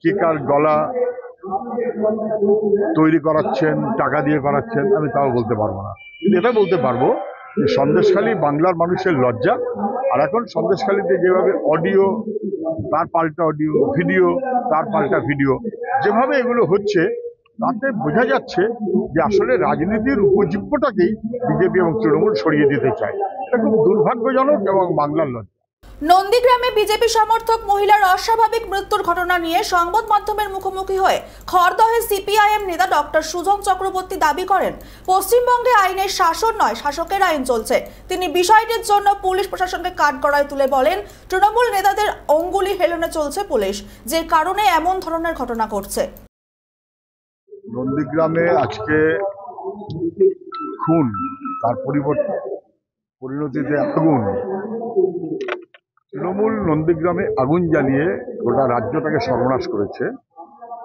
কে কার গলা তৈরি করাচ্ছেন, টাকা দিয়ে করাচ্ছেন, আমি তাও বলতে পারবো না। কিন্তু এটা বলতে পারবো যে সন্দেশখালী বাংলার মানুষের লজ্জা। আর এখন সন্দেশখালীতে যেভাবে অডিও তার পাল্টা অডিও, ভিডিও তার পাল্টা ভিডিও, যেভাবে এগুলো হচ্ছে, তাতে বোঝা যাচ্ছে যে আসলে রাজনীতির উপজীব্যটাকেই বিজেপি এবং তৃণমূল সরিয়ে দিতে চায়। এটা খুব দুর্ভাগ্যজনক এবং বাংলার লজ্জা। নন্দীগ্রামে বিজেপি সমর্থক মহিলার অস্বাভাবিক মৃত্যুর ঘটনা নিয়ে সংবাদ মাধ্যমের মুখোমুখি হয়ে খড়দহে সিপিআইএম নেতা ডক্টর সুজন চক্রবর্তী দাবি করেন, পশ্চিমবঙ্গে আইনের শাসন নয়, শাসকের আইন চলছে। তিনি বিষয়টির জন্য পুলিশ প্রশাসনকে কাঠগড়ায় তুলে বলেন, তৃণমূল নেতাদের অঙ্গুলি হেলনে চলছে পুলিশ, যে কারণে এমন ধরনের ঘটনা ঘটছে। নন্দীগ্রামে আজকে খুন, তার পরিণতিতে আগুন। তৃণমূল নন্দীগ্রামে আগুন জ্বালিয়ে গোটা রাজ্যটাকে সর্বনাশ করেছে।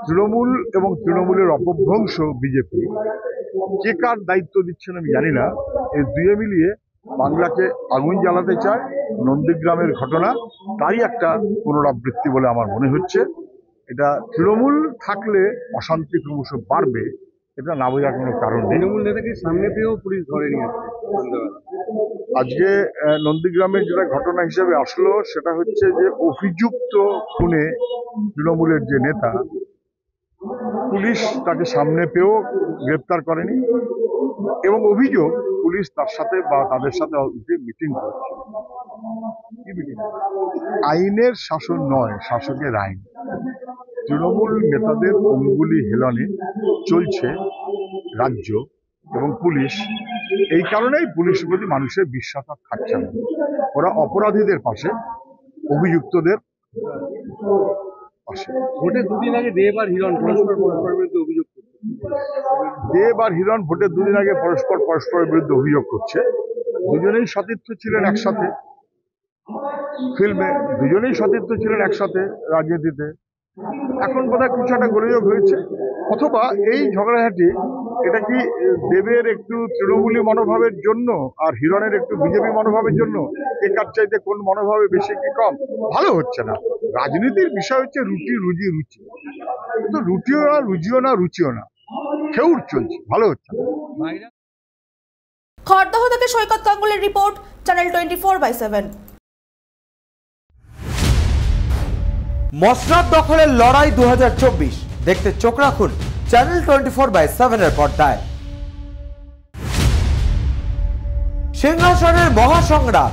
তৃণমূল এবং তৃণমূলের অপভ্রংশ বিজেপি কে কার দায়িত্ব দিচ্ছেন আমি জানি না, এই দুয়ে মিলিয়ে বাংলাকে আগুন জ্বালাতে চায়। নন্দীগ্রামের ঘটনা তারই একটা পুনরাবৃত্তি বলে আমার মনে হচ্ছে। এটা তৃণমূল থাকলে অশান্তি ক্রমশ বাড়বে, এটা না বোঝার কোনো কারণ নেই। তৃণমূল নেতাকে সামনে পেয়েও পুলিশ ধরে নিয়ে আসছে সন্ধ্যাবেলা। আজকে নন্দীগ্রামের যেটা ঘটনা হিসেবে আসলো সেটা হচ্ছে যে অভিযুক্ত খুনে তৃণমূলের যে নেতা, পুলিশ তাকে সামনে পেয়েও গ্রেপ্তার করেনি এবং অভিযোগ পুলিশ তার সাথে বা তাদের সাথে মিটিং করছে। কি মিটিং? আইনের শাসন নয়, শাসকের আইন। তৃণমূল নেতাদের অঙ্গুলি হেলনে চলছে রাজ্য এবং পুলিশ। এই কারণেই পুলিশের প্রতি মানুষের বিশ্বাস আর থাকছে না। ওরা অপরাধীদের পাশে, অভিযুক্তদের পাশে। ভোটের দুদিন আগে দেব আর হিরণ পরস্পরের বিরুদ্ধে অভিযোগ করছে। দেব আর হিরণ ভোটের দুদিন আগে পরস্পরের বিরুদ্ধে অভিযোগ করছে। দুজনেই সতীর্থ ছিলেন একসাথে ফিল্মে, দুজনেই সতীর্থ ছিলেন একসাথে রাজনীতিতে। এখন বোধহয় কিছু একটা গোলযোগ হয়েছে, অথবা এই ঝগড়াঝাটি এটা কি দেবের একটু তৃণমূলী মনোভাবের জন্য আর হিরণের একটু বিজেপি মনোভাবের জন্য, একার চাইতে কোন মনোভাবে বেশি কি কম, ভালো হচ্ছে না। রাজনীতির বিষয় হচ্ছে রুটি রুজি রুচি, কিন্তু রুটিও না, রুজিও না, রুচিও না, খেউর চলছে, ভালো হচ্ছে না। খড়দহ থেকে সৈকত গাঙ্গুলির রিপোর্ট, চ্যানেল 24/7। মসনদ দখলের লড়াই 2024 দেখতে চোখ রাখুন চ্যানেল 24/7 এর পর্দায়। সিংহাসনের মহাসংগ্রাম